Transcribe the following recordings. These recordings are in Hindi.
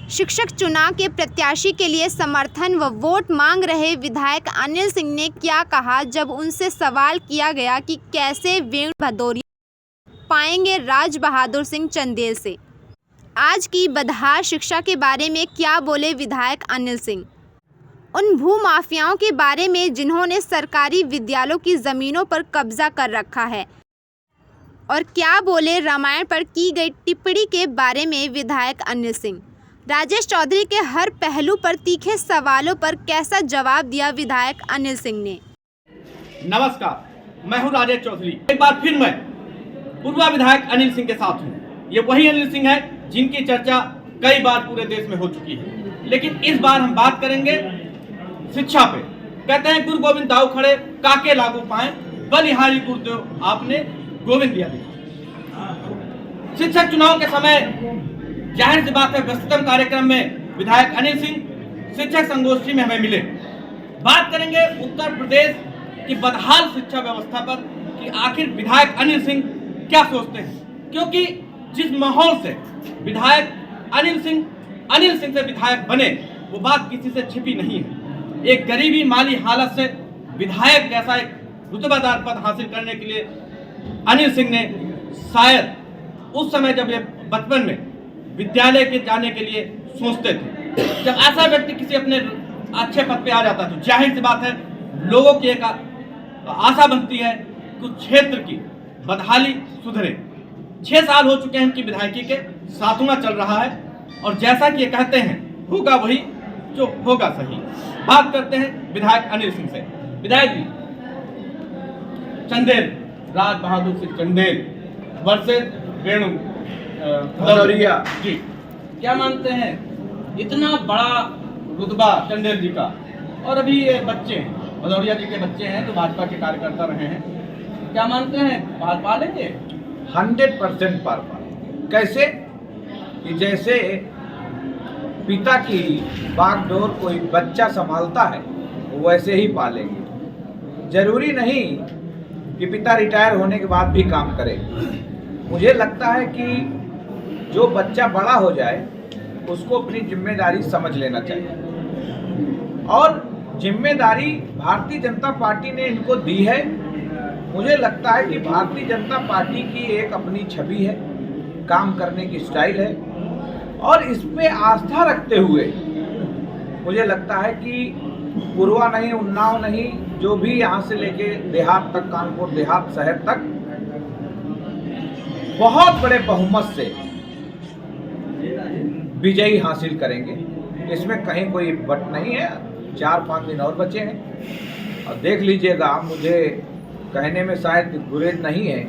शिक्षक चुनाव के प्रत्याशी के लिए समर्थन व वोट मांग रहे विधायक अनिल सिंह ने क्या कहा जब उनसे सवाल किया गया कि कैसे वेणु भदौरिया पाएंगे राज बहादुर सिंह चंदेल से। आज की बदहाल शिक्षा के बारे में क्या बोले विधायक अनिल सिंह। उन भूमाफियाओं के बारे में जिन्होंने सरकारी विद्यालयों की ज़मीनों पर कब्जा कर रखा है, और क्या बोले रामायण पर की गई टिप्पणी के बारे में विधायक अनिल सिंह। राजेश चौधरी के हर पहलू पर तीखे सवालों पर कैसा जवाब दिया विधायक अनिल सिंह ने। नमस्कार, मैं हूं राजेश चौधरी। एक बार फिर मैं पूर्व विधायक अनिल सिंह के साथ हूं। ये वही अनिल सिंह है जिनकी चर्चा कई बार पूरे देश में हो चुकी है, लेकिन इस बार हम बात करेंगे शिक्षा पे। कहते हैं गुरु गोविंद दाऊ खड़े काके लागू पाए, बलिहारी गुरुदेव आपने गोविंद दिया दिखा। शिक्षक चुनाव के समय जाहिर सी बात है व्यस्ततम कार्यक्रम में विधायक अनिल सिंह शिक्षक संगोष्ठी में हमें मिले। बात करेंगे उत्तर प्रदेश की बदहाल शिक्षा व्यवस्था पर कि आखिर विधायक अनिल सिंह क्या सोचते हैं, क्योंकि जिस माहौल से विधायक अनिल सिंह से विधायक बने वो बात किसी से छिपी नहीं है। एक गरीबी माली हालत से विधायक जैसा एक रुतबादार पद हासिल करने के लिए अनिल सिंह ने शायद उस समय जब ये बचपन में विद्यालय के जाने के लिए सोचते थे, जब ऐसा व्यक्ति किसी अपने अच्छे पद पे आ जाता तो जाहिर सी बात है लोगों की एक आशा बनती है कि क्षेत्र की बदहाली सुधरे। 6 साल हो चुके हैं इनकी विधायकी के, 7वां चल रहा है, और जैसा कि ये कहते हैं होगा वही जो होगा सही। बात करते हैं विधायक अनिल सिंह से। विधायक जी, चंदेल राज बहादुर सिंह चंदेल वर्सेस वेणु भदौरिया जी, क्या मानते हैं इतना बड़ा रुतबा चंदेल जी का, और अभी ये बच्चे हैं भदौरिया जी के बच्चे हैं तो भाजपा के कार्यकर्ता रहे हैं, क्या मानते हैं भाजपा लेंगे? 100% पार पाएंगे। कैसे कि जैसे पिता की बागडोर कोई बच्चा संभालता है वैसे ही पालेंगे। जरूरी नहीं कि पिता रिटायर होने के बाद भी काम करे। मुझे लगता है कि जो बच्चा बड़ा हो जाए उसको अपनी जिम्मेदारी समझ लेना चाहिए, और जिम्मेदारी भारतीय जनता पार्टी ने इनको दी है। मुझे लगता है कि भारतीय जनता पार्टी की एक अपनी छवि है, काम करने की स्टाइल है, और इस पे आस्था रखते हुए मुझे लगता है कि पूर्वा नहीं, उन्नाव नहीं, जो भी यहाँ से लेके देहात तक, कानपुर देहात शहर तक बहुत बड़े बहुमत से विजयी हासिल करेंगे। इसमें कहीं कोई बट नहीं है। 4-5 दिन और बचे हैं और देख लीजिएगा। मुझे कहने में शायद गुरेज नहीं है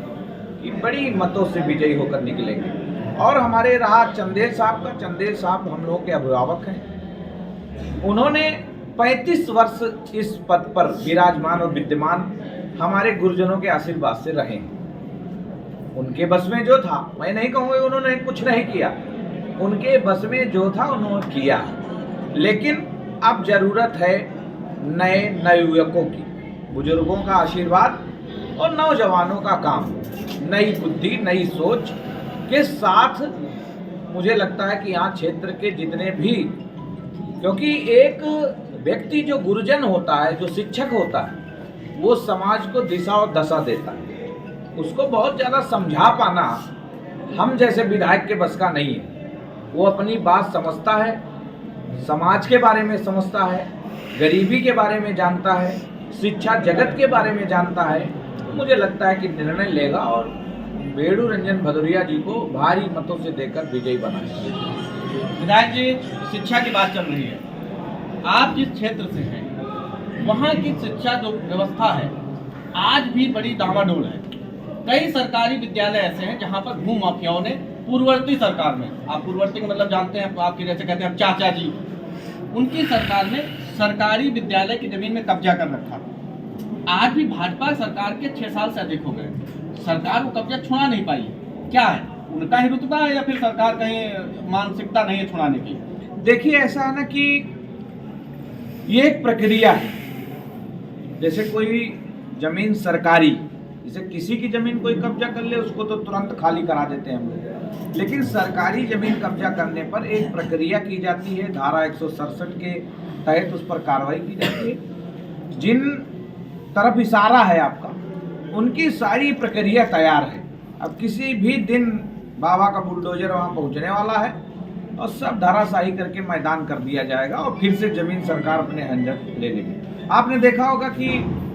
कि बड़ी मतों से विजयी होकर निकलेंगे। और हमारे रहा चंदेल साहब का, चंदेल साहब हम लोगों के अभिभावक हैं। उन्होंने 35 वर्ष इस पद पर विराजमान और विद्यमान हमारे गुरुजनों के आशीर्वाद से रहे हैं। उनके बस में जो था, मैं नहीं कहूँगा उन्होंने कुछ नहीं किया, उनके बस में जो था उन्होंने किया, लेकिन अब जरूरत है नए नवयुवकों की, बुजुर्गों का आशीर्वाद और नौजवानों का काम, नई बुद्धि, नई सोच के साथ। मुझे लगता है कि यहाँ क्षेत्र के जितने भी, क्योंकि एक व्यक्ति जो गुरुजन होता है, जो शिक्षक होता है, वो समाज को दिशा और दशा देता है। उसको बहुत ज़्यादा समझा पाना हम जैसे विधायक के बस का नहीं है। वो अपनी बात समझता है, समाज के बारे में समझता है, गरीबी के बारे में जानता है, शिक्षा जगत के बारे में जानता है। तो मुझे लगता है कि निर्णय लेगा और वेणु रंजन भदौरिया जी को भारी मतों से देकर विजयी बनाएगा। विधायक जी, शिक्षा की बात चल रही है, आप जिस क्षेत्र से हैं वहाँ की शिक्षा जो व्यवस्था है आज भी बड़ी डामाडोल है। कई सरकारी विद्यालय ऐसे हैं जहाँ पर भूमाफियाओं ने पूर्ववर्ती सरकार में, आप पूर्ववर्ती का मतलब जानते हैं, आपके जैसे कहते हैं चाचा जी, उनकी सरकार ने सरकारी विद्यालय की जमीन में कब्जा कर रखा। आज भी भाजपा सरकार के 6 साल से अधिक हो गए, सरकार वो कब्जा छुड़ा नहीं पाई। क्या है, उनका ही रुतबा है या फिर सरकार कहीं मानसिकता नहीं है छुड़ाने की? देखिए, ऐसा है ना कि ये एक प्रक्रिया है। जैसे कोई जमीन सरकारी, जैसे किसी की जमीन कोई कब्जा कर ले उसको तो तुरंत खाली करा देते हैं हम लोग। लेकिन सरकारी जमीन कब्जा करने पर एक प्रक्रिया की जाती है, धारा 167 के तहत उस पर कार्रवाई की जाती है। जिन तरफ इशारा है आपका, उनकी सारी प्रक्रिया तैयार है। अब किसी भी दिन बाबा का बुलडोजर वहां पहुंचने वाला है और सब धराशाही करके मैदान कर दिया जाएगा और फिर से जमीन सरकार अपने हंजर ले लेगी। आपने देखा होगा कि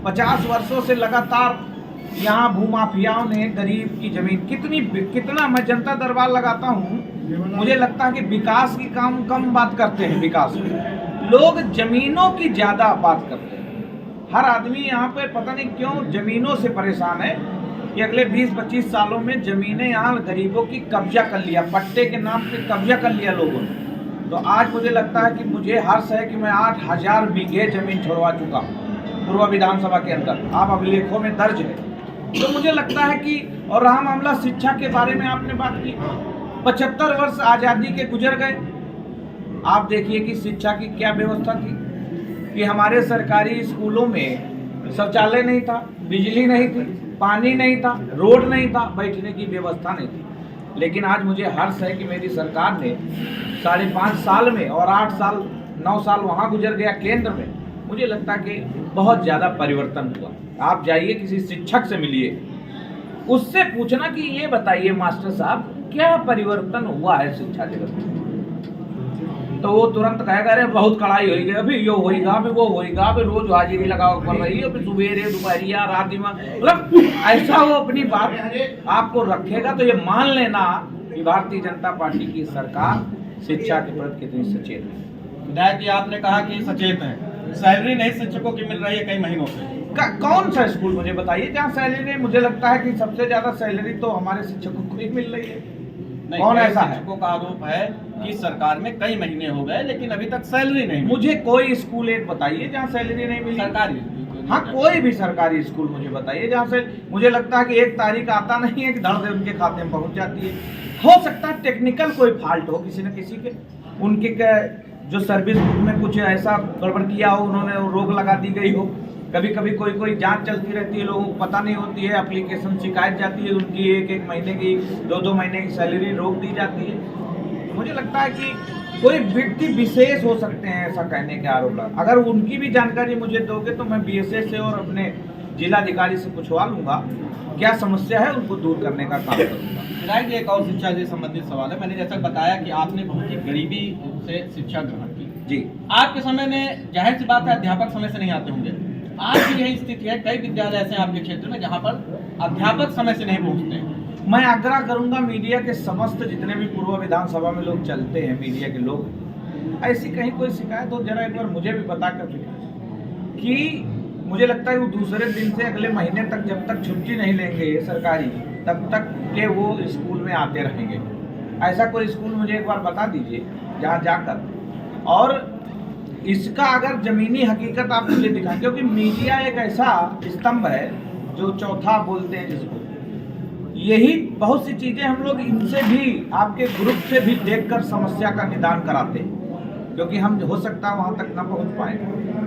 50 वर्षों से लगातार यहाँ भूमाफियाओं ने गरीब की जमीन कितना मैं जनता दरबार लगाता हूँ, मुझे लगता है कि विकास की काम कम बात करते हैं, विकास की लोग जमीनों की ज़्यादा बात करते हैं। हर आदमी यहाँ पे पता नहीं क्यों जमीनों से परेशान है कि अगले 20-25 सालों में जमीनें यहाँ गरीबों की कब्जा कर लिया, पट्टे के नाम पे कब्जा कर लिया लोगों ने। तो आज मुझे लगता है कि मुझे हर्ष है कि मैं 8000 बीघे जमीन छोड़वा चुका हूँ पूर्व विधानसभा के अंदर, आप अभिलेखों में दर्ज है। तो मुझे लगता है कि, और रहा मामला शिक्षा के बारे में आपने बात की, 75 वर्ष आज़ादी के गुजर गए। आप देखिए कि शिक्षा की क्या व्यवस्था थी कि हमारे सरकारी स्कूलों में शौचालय नहीं था, बिजली नहीं थी, पानी नहीं था, रोड नहीं था, बैठने की व्यवस्था नहीं थी। लेकिन आज मुझे हर्ष है कि मेरी सरकार ने 5.5 साल में, और 8 साल 9 साल वहाँ गुजर गया केंद्र में, मुझे लगता है कि बहुत ज़्यादा परिवर्तन हुआ। आप जाइए किसी शिक्षक से मिलिए, उससे पूछना कि ये बताइए मास्टर साहब क्या परिवर्तन हुआ है शिक्षा जगत में, तो वो तुरंत कहेगा अरे बहुत कड़ाई होगी, अभी यो होगा, अभी वो होगा, अभी रोज हाजिरी लगाओ पड़ रही है, अभी सुबेरे दोपहरिया रात में, मतलब ऐसा वो अपनी बात आपको रखेगा। तो ये मान लेना कि भारतीय जनता पार्टी की सरकार शिक्षा के प्रति कितनी सचेत है। विधायक जी, आपने कहा कि सचेत है, सैलरी नहीं शिक्षकों की मिल रही है कई महीनों से। कौन सा स्कूल मुझे बताइए जहाँ सैलरी, मुझे लगता है कि सबसे ज्यादा सैलरी तो हमारे शिक्षकों को ही मिल रही है। कौन ऐसा है? शिक्षकों का आरोप है कि सरकार में कई महीने हो गए लेकिन अभी तक सैलरी नहीं। मुझे कोई स्कूल एक बताइए जहाँ सैलरी नहीं मिली। सरकारी, हाँ कोई भी सरकारी स्कूल मुझे बताइए जहाँ से, मुझे लगता है कि 1 तारीख आता नहीं है कि धड़ से उनके खाते में पहुंच जाती है। हो सकता है टेक्निकल कोई फॉल्ट हो किसी न किसी के, उनके जो सर्विस बुक में कुछ ऐसा गड़बड़ किया हो, उन्होंने रोक लगा दी गई हो। कभी कभी कोई जांच चलती रहती है, लोगों को पता नहीं होती है, एप्लीकेशन शिकायत जाती है, उनकी 1-1 महीने की 2-2 महीने की सैलरी रोक दी जाती है। मुझे लगता है कि कोई व्यक्ति विशेष हो सकते हैं ऐसा कहने के आरोप। अगर उनकी भी जानकारी मुझे दोगे तो मैं बीएसएस से और अपने जिलाधिकारी से पूछवा लूंगा क्या समस्या है, उनको दूर करने का काम करूंगा। विधायक जी, एक और शिक्षा से संबंधित सवाल है। मैंने जैसा बताया कि आपने बहुत ही गरीबी से शिक्षा ग्रहण की जी। आपके समय में जाहिर सी बात है अध्यापक समय से नहीं आते होंगे, आज भी यही स्थिति है। कई विद्यालय ऐसे हैं आपके क्षेत्र में जहाँ पर अध्यापक समय से नहीं पहुँचते हैं। मैं आग्रह करूंगा मीडिया के समस्त जितने भी पूर्व विधानसभा में लोग चलते हैं, मीडिया के लोग, ऐसी कहीं कोई शिकायत हो जरा एक बार मुझे भी बता कर कि मुझे लगता है वो दूसरे दिन से अगले महीने तक जब तक छुट्टी नहीं लेंगे सरकारी, तब तक के वो स्कूल में आते रहेंगे। ऐसा कोई स्कूल मुझे एक बार बता दीजिए जहाँ जाकर, और इसका अगर जमीनी हकीकत आप मुझे दिखाएं, क्योंकि मीडिया एक ऐसा स्तंभ है जो चौथा बोलते हैं जिसको, यही बहुत सी चीज़ें हम लोग इनसे भी, आपके ग्रुप से भी देखकर समस्या का निदान कराते हैं, क्योंकि हम हो सकता है वहाँ तक ना पहुँच पाए,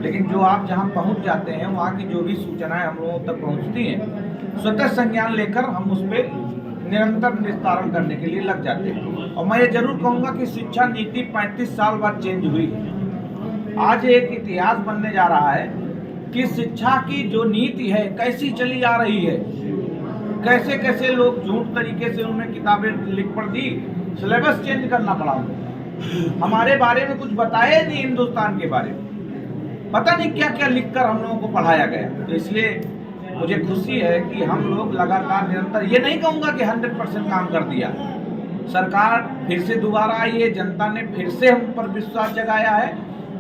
लेकिन जो आप जहाँ पहुँच जाते हैं वहाँ की जो भी सूचनाएं हम लोगों तक पहुँचती हैं, स्वतः संज्ञान लेकर हम उस पर निरंतर निस्तारण करने के लिए लग जाते हैं। और मैं ये जरूर कहूँगा कि शिक्षा नीति 35 साल बाद चेंज हुई है। आज एक इतिहास बनने जा रहा है कि शिक्षा की जो नीति है कैसी चली आ रही है, कैसे कैसे लोग झूठ तरीके से उन्हें किताबें लिख पढ़ दी, सिलेबस चेंज करना पड़ा उन्हें, हमारे बारे में कुछ बताया नहीं, हिंदुस्तान के बारे में पता नहीं क्या क्या लिखकर हम लोगों को पढ़ाया गया। तो इसलिए मुझे खुशी है कि हम लोग लगातार निरंतर, ये नहीं कहूँगा कि 100% काम कर दिया, सरकार फिर से दोबारा आई है, जनता ने फिर से हम पर विश्वास जगाया है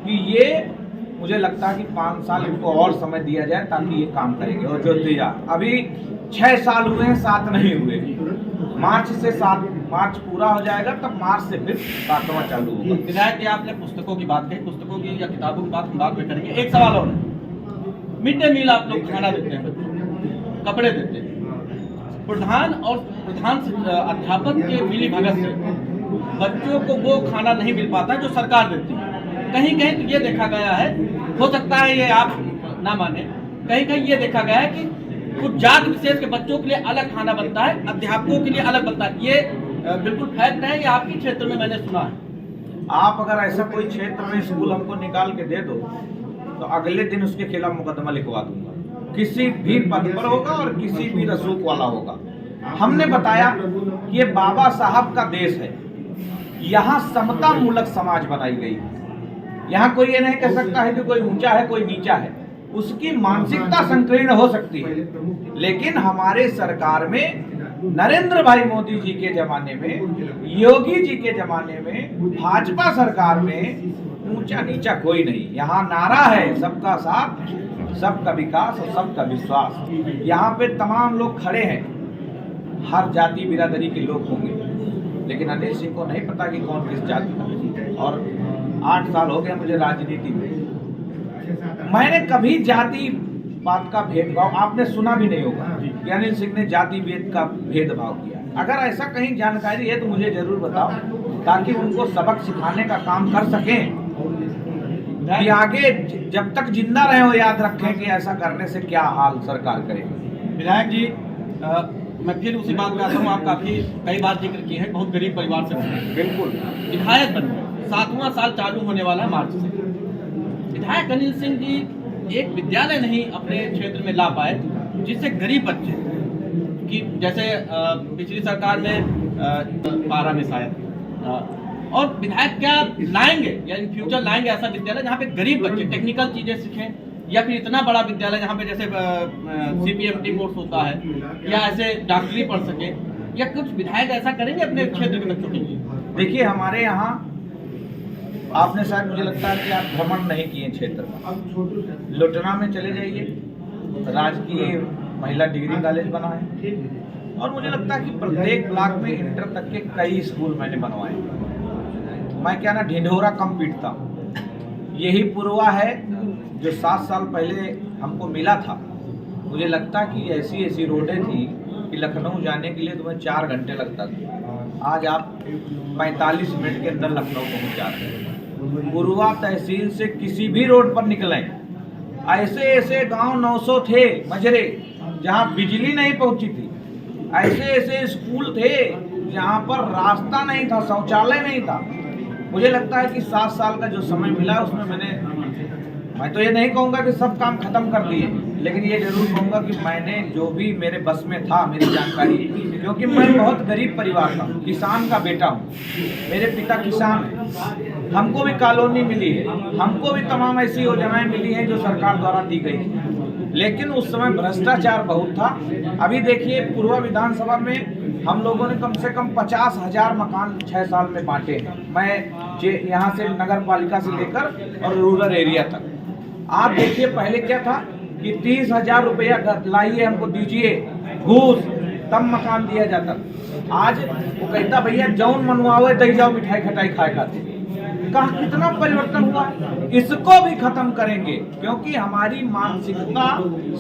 कि ये, मुझे लगता है कि 5 साल इनको और समय दिया जाए ताकि ये काम करेंगे। और जो दिया अभी 6 साल हुए हैं, 7 नहीं हुए, मार्च से 7 मार्च पूरा हो जाएगा, तब मार्च से फिर 7वां चालू होगा। विधायक जी, आपने पुस्तकों की बात कही, पुस्तकों की या किताबों की बात हम बाद में करेंगे। एक सवाल और है, मिड डे मील आप लोग खाना देते हैं, बच्चों कपड़े देते हैं, प्रधान अध्यापक के मिली भगत से बच्चों को वो खाना नहीं मिल पाता जो सरकार देती है। कहीं कहीं तो ये देखा गया है, हो सकता है ये आप ना माने, कहीं कहीं ये देखा गया है कि कुछ जात विशेष के बच्चों के लिए अलग खाना बनता है, अध्यापकों के लिए अलग बनता है। ये बिल्कुल फैक्ट है, ये आपके क्षेत्र में मैंने सुना है। आप अगर ऐसा कोई क्षेत्र में स्कूल हमको निकाल के दे दो तो अगले दिन उसके खिलाफ मुकदमा लिखवा दूंगा, किसी भी पद पर होगा और किसी भी रसूख वाला होगा। हमने बताया कि ये बाबा साहब का देश है, यहाँ समता मूलक समाज बनाई गई है। यहाँ कोई ये नहीं कह सकता है कि कोई ऊंचा है कोई नीचा है, उसकी मानसिकता संकीर्ण हो सकती है, लेकिन हमारे सरकार में नरेंद्र भाई मोदी जी के जमाने में, योगी जी के जमाने में, भाजपा सरकार में ऊंचा नीचा कोई नहीं। यहाँ नारा है सबका साथ, सबका विकास और सबका विश्वास। यहाँ पे तमाम लोग खड़े हैं, हर जाति बिरादरी के लोग होंगे, लेकिन अनिल सिंह को नहीं पता कि कौन किस जाति का। और 8 साल हो गए मुझे राजनीति में, मैंने कभी जाति बात का भेदभाव, आपने सुना भी नहीं होगा कि अनिल सिंह ने जाति भेद का भेदभाव किया। अगर ऐसा कहीं जानकारी है तो मुझे जरूर बताओ, ताकि उनको सबक सिखाने का काम कर सकें कि आगे जब तक जिंदा रहे हो याद रखें कि ऐसा करने से क्या हाल सरकार करेगी। विधायक जी, मैं फिर उसी बात पे आता हूँ। आप काफी कई बार जिक्र किए हैं, बहुत गरीब परिवार से बने, बिल्कुल विधायक बन गए, 7वां साल चालू होने वाला है मार्च से। विधायक अनिल सिंह जी एक विद्यालय नहीं अपने क्षेत्र में ला पाए जिससे गरीब बच्चे कि जैसे पिछली सरकार में 12 में शायद, और विधायक क्या लाएंगे या इन फ्यूचर लाएंगे ऐसा विद्यालय जहाँ पे गरीब बच्चे टेक्निकल चीजें सीखें, या फिर इतना बड़ा विद्यालय जहाँ पे जैसे CPMT कोर्स होता है, या ऐसे डॉक्टरी पढ़ सके, या कुछ विधायक ऐसा करेंगे अपने क्षेत्र के बच्चों के लिए? देखिए, हमारे यहाँ आपने शायद, मुझे लगता है कि आप भ्रमण नहीं किए क्षेत्र में। लोटना में चले जाइए, राजकीय महिला डिग्री कॉलेज बना है, और मुझे लगता है कि प्रत्येक ब्लॉक में इंटर तक के कई स्कूल मैंने बनवाए। मैं क्या ना ढिंढोरा कम पीटता हूँ। यही पूर्वा है जो 7 साल पहले हमको मिला था। मुझे लगता कि ऐसी ऐसी रोडें थी कि लखनऊ जाने के लिए तुम्हें 4 घंटे लगता था, आज आप 45 मिनट के अंदर लखनऊ पहुँच जाते हैं। पूर्वा तहसील से किसी भी रोड पर निकलें, ऐसे ऐसे गांव 900 थे मजरे जहां बिजली नहीं पहुंची थी, ऐसे ऐसे स्कूल थे जहां पर रास्ता नहीं था, शौचालय नहीं था। मुझे लगता है कि 7 साल का जो समय मिला उसमें मैं तो ये नहीं कहूँगा कि सब काम खत्म कर दिए, लेकिन ये जरूर कहूँगा कि मैंने जो भी मेरे बस में था, मेरी जानकारी, क्योंकि मैं बहुत गरीब परिवार का हूँ, किसान का बेटा हूँ, मेरे पिता किसान हैं, हमको भी कॉलोनी मिली है, हमको भी तमाम ऐसी योजनाएं मिली हैं जो सरकार द्वारा दी गई, लेकिन उस समय भ्रष्टाचार बहुत था। अभी देखिए, पूर्वा विधानसभा में हम लोगों ने कम से कम 50,000 मकान 6 साल में बांटे हैं। मैं यहाँ से नगर पालिका से लेकर और रूरल एरिया तक। आप देखिए, पहले क्या था कि 30,000 रुपया लाइए हमको दीजिए घूस, तब मकान दिया जाता। आज वो कहता भैया जौन मनवावे दे जाओ, मिठाई खटाई खाए खाते। कहाँ कितना परिवर्तन हुआ, इसको भी खत्म करेंगे, क्योंकि हमारी मानसिकता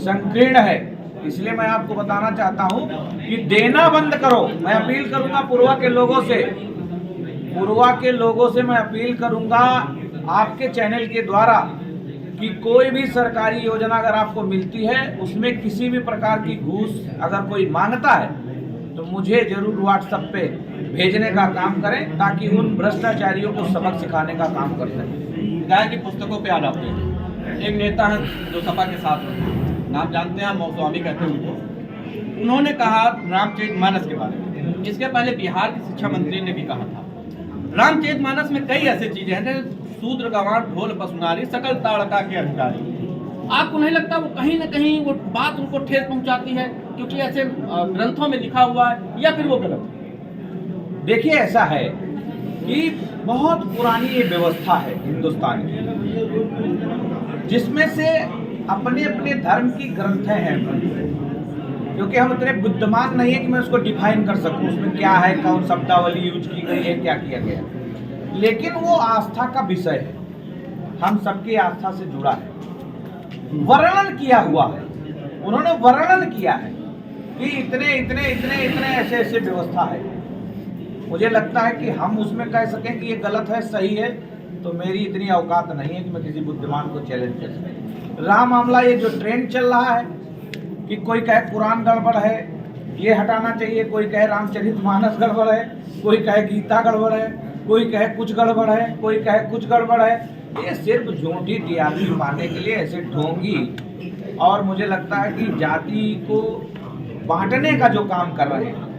संकीर्ण है। इसलिए मैं आपको बताना चाहता हूँ कि देना बंद करो। मैं अपील करूंगा पूर्वा के लोगों से मैं अपील करूंगा आपके चैनल के द्वारा कि कोई भी सरकारी योजना अगर आपको मिलती है, उसमें किसी भी प्रकार की घूस अगर कोई मांगता है तो मुझे जरूर व्हाट्सएप पे भेजने का काम करें, ताकि उन भ्रष्टाचारियों को सबक सिखाने का काम कर सकें। विधायक की पुस्तकों पे याद आते हैं, एक नेता है जो सपा के साथ हैं, नाम जानते हैं, मौसवामी कहते हैं उनको। उन्होंने कहा रामचरितमानस के बारे में, इसके पहले बिहार के शिक्षा मंत्री ने भी कहा था। रामचरितमानस में कई ऐसी चीजें हैं, शूद्र गंवार ढोल पसुनारी सकल ताड़का के अधिकारी। आपको नहीं लगता वो कहीं ना कहीं वो बात उनको ठेस पहुंचाती है क्योंकि ऐसे ग्रंथों में लिखा हुआ है, या फिर वो गलत है? देखिए, ऐसा है कि बहुत पुरानी ये व्यवस्था है हिंदुस्तान की, जिसमें से अपने अपने धर्म की ग्रंथें हैं, क्योंकि हम इतने बुद्धिमान नहीं है कि मैं उसको डिफाइन कर सकूं उसमें क्या है, कौन शब्दावली यूज की गई है, क्या किया गया, लेकिन वो आस्था का विषय है, हम सबकी आस्था से जुड़ा है, वर्णन किया हुआ है। उन्होंने वर्णन किया है कि इतने इतने इतने इतने ऐसे ऐसे व्यवस्था है। मुझे लगता है कि हम उसमें कह सकें कि ये गलत है, सही है, तो मेरी इतनी औकात नहीं है कि मैं किसी बुद्धिमान को चैलेंज कर सकूं। राम मामला, ये जो ट्रेंड चल रहा है कि कोई कहे कुरान गड़बड़ है, ये हटाना चाहिए। कोई कहे रामचरितमानस गड़बड़ है, कोई कहे गीता गड़बड़ है, कोई कहे कुछ गड़बड़ है, कोई कहे कुछ गड़बड़ है। ये सिर्फ झूठी टीआरपी पाने के लिए ऐसे ढोंगी, और मुझे लगता है कि जाति को बांटने का जो काम कर रहे हैं,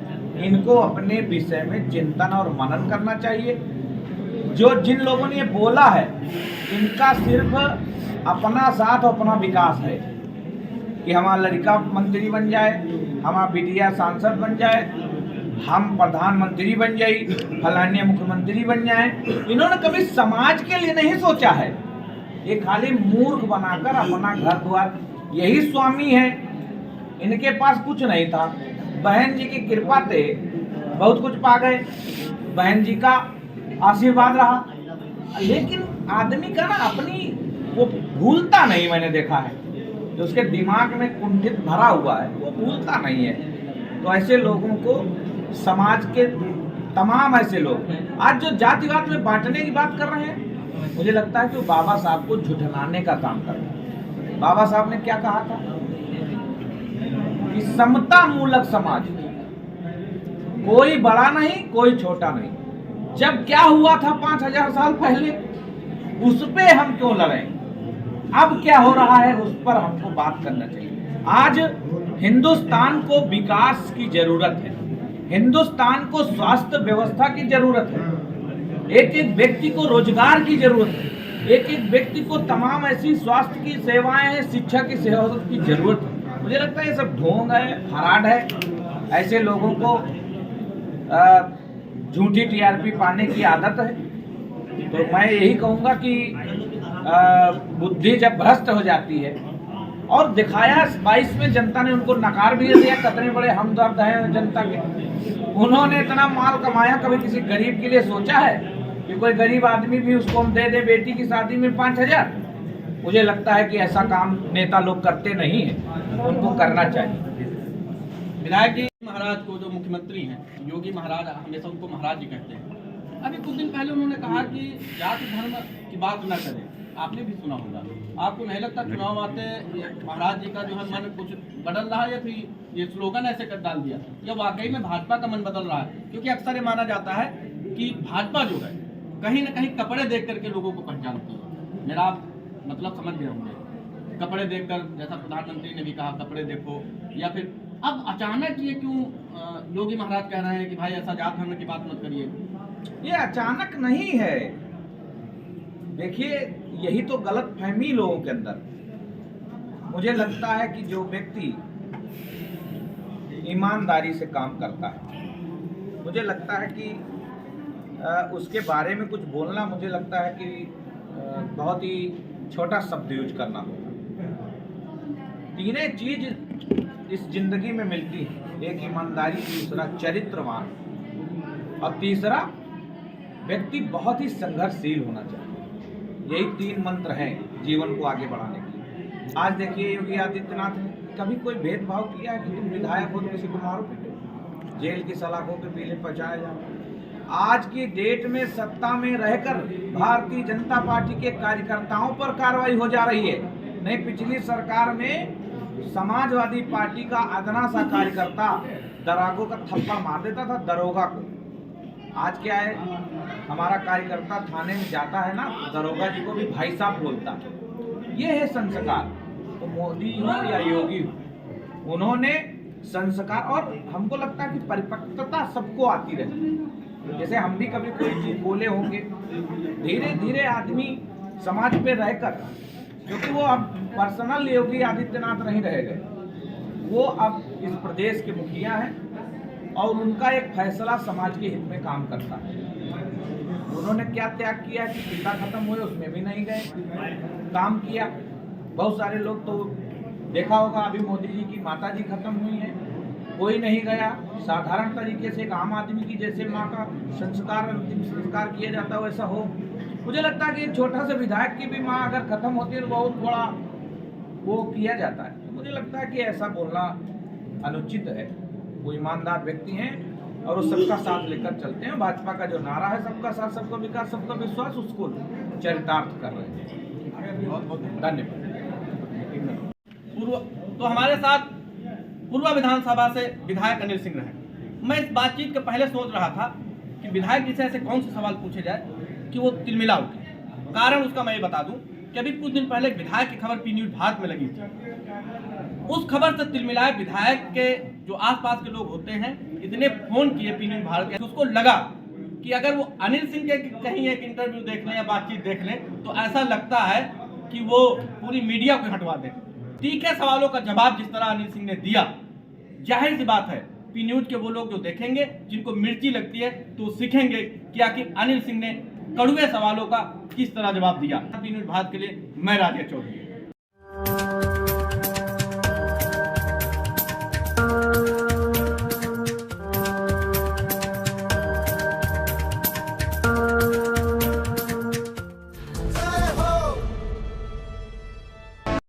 इनको अपने विषय में चिंतन और मनन करना चाहिए। जो जिन लोगों ने ये बोला है, इनका सिर्फ अपना साथ और अपना विकास है कि हमारा लड़का मंत्री बन जाए, हमारा बिटिया सांसद बन जाए, हम प्रधानमंत्री बन जाए, फलाने मुख्यमंत्री बन जाए। इन्होंने कभी समाज के लिए नहीं सोचा है। ये खाली मूर्ख बनाकर अपना घर द्वार, यही स्वामी है। इनके पास कुछ नहीं था, बहन जी की कृपा से बहुत कुछ पा गए, बहन जी का आशीर्वाद रहा। लेकिन आदमी का ना अपनी वो भूलता नहीं, मैंने देखा है, जो उसके दिमाग में कुंठित भरा हुआ है वो भूलता नहीं है। तो ऐसे लोगों को समाज के तमाम ऐसे लोग आज जो जातिवाद में बांटने की बात कर रहे हैं, मुझे लगता है कि वो बाबा साहब को झुठलाने का काम कर रहे हैं। बाबा साहब ने क्या कहा था कि समता मूलक समाज, कोई बड़ा नहीं कोई छोटा नहीं। जब क्या हुआ था 5000 साल पहले, उस पे हम क्यों लड़ें? अब क्या हो रहा है उस पर हमको बात करना चाहिए। आज हिंदुस्तान को विकास की जरूरत है, हिंदुस्तान को स्वास्थ्य व्यवस्था की जरूरत है, एक एक व्यक्ति को रोजगार की जरूरत है, एक एक व्यक्ति को तमाम ऐसी स्वास्थ्य की सेवाएं हैं, शिक्षा की सेवा की जरूरत है। मुझे लगता है ये सब ढोंग है, फराड है। ऐसे लोगों को झूठी टीआरपी पाने की आदत है। तो मैं यही कहूँगा कि बुद्धि जब भ्रष्ट हो जाती है, और दिखाया 22 में जनता ने उनको नकार भी दिया, कितने बड़े हमदर्द हैं जनता के। उन्होंने इतना माल कमाया, कभी किसी गरीब के लिए सोचा है कि कोई गरीब आदमी भी उसको हम दे दे बेटी की शादी में 5000? मुझे लगता है कि ऐसा काम नेता लोग करते नहीं है, उनको करना चाहिए। विधायक जी महाराज को, जो मुख्यमंत्री हैं योगी महाराज, हमेशा उनको महाराज जी कहते हैं। अभी कुछ दिन पहले उन्होंने कहा कि जाति धर्म की बात न करें, आपने भी सुना होगा। आपको नहीं लगता चुनाव आते महाराज जी का जो है मन कुछ बदल रहा है, या फिर ये स्लोगन ऐसे कर डाल दिया, या वाकई में भाजपा का मन बदल रहा है? क्योंकि अक्सर ये माना जाता है कि भाजपा जो है कहीं ना कहीं कपड़े देख करके लोगों को पहचानती है। मेरा आप मतलब समझ गए होंगे, कपड़े देखकर, जैसा प्रधानमंत्री ने भी कहा कपड़े देखो, या फिर अब अचानक ये क्यों योगी महाराज कह रहे हैं कि भाई ऐसा जात धर्म की बात मत करिए? ये अचानक नहीं है। देखिए, यही तो गलत फहमी लोगों के अंदर। मुझे लगता है कि जो व्यक्ति ईमानदारी से काम करता है, मुझे लगता है कि उसके बारे में कुछ बोलना, मुझे लगता है कि बहुत ही छोटा शब्द यूज करना होगा। तीन चीज इस जिंदगी में मिलती है, एक ईमानदारी, दूसरा चरित्रवान, और तीसरा व्यक्ति बहुत ही संघर्षशील होना चाहिए। यही 3 मंत्र हैं जीवन को आगे बढ़ाने के लिए। आज देखिए, योगी आदित्यनाथ ने कभी कोई भेदभाव किया है कि तुम विधायक हो तो किसी को मारो पीटो, जेल की सलाखों के पीछे पहुंचाया जाए? आज की डेट में सत्ता में रहकर भारतीय जनता पार्टी के कार्यकर्ताओं पर कार्रवाई हो जा रही है। नहीं, पिछली सरकार में समाजवादी पार्टी का अदना सा कार्यकर्ता दरोगा का थप्पड़ मार देता था, दरोगा को। आज क्या है, हमारा कार्यकर्ता थाने में जाता है ना, दरोगा जी को भी भाई साहब बोलता है। ये है संस्कार। तो मोदी हो या योगी हो, उन्होंने संस्कार, और हमको लगता है कि परिपक्वता सबको आती रहती है। जैसे हम भी कभी कोई चीज बोले होंगे, धीरे धीरे आदमी समाज पे रहकर, क्योंकि वो अब पर्सनल योगी आदित्यनाथ नहीं रह गए, वो अब इस प्रदेश के मुखिया हैं, और उनका एक फैसला समाज के हित में काम करता है। उन्होंने क्या त्याग किया कि पिता खत्म हुए उसमें भी नहीं गए, काम किया। बहुत सारे लोग तो देखा होगा, अभी मोदी जी की माता जी खत्म हुई हैं, कोई नहीं गया। साधारण तरीके से एक आम आदमी की जैसे माँ का संस्कार, अंतिम संस्कार किया जाता है, वैसा हो। मुझे लगता है कि एक छोटा सा विधायक की भी माँ अगर खत्म होती है तो बहुत बड़ा वो किया जाता है। तो मुझे लगता है कि ऐसा बोलना अनुचित है। वो ईमानदार व्यक्ति हैं और वो सबका साथ लेकर चलते हैं। भाजपा का जो नारा है, सबका साथ, सबका विकास, सबका विश्वास, उसको चरितार्थ कर रहे हैं। बहुत बहुत धन्यवाद। तो हमारे साथ पूर्वा विधानसभा से विधायक अनिल सिंह रहे। मैं इस बातचीत के पहले सोच रहा था कि विधायक जी से ऐसे कौन से सवाल पूछे जाए कि वो तिलमिला उठे। कारण उसका मैं ये बता दूं कि अभी कुछ दिन पहले विधायक की खबर पी न्यूज भारत में लगी थी। उस खबर से तिलमिलाए विधायक के जो आसपास के लोग होते हैं इतने फोन किए पी न्यूज भारत के, उसको लगा कि अगर वो अनिल सिंह के कहीं एक इंटरव्यू देख लें या बातचीत देख लें तो ऐसा लगता है कि वो पूरी मीडिया को हटवा दें। तीखे सवालों का जवाब जिस तरह अनिल सिंह ने दिया, जाहिर सी बात है पी न्यूज के वो लोग जो देखेंगे जिनको मिर्ची लगती है तो सीखेंगे कि आखिर अनिल सिंह ने कड़वे सवालों का किस तरह जवाब दिया। पी न्यूज भारत के लिए मैं राजेश चौधरी।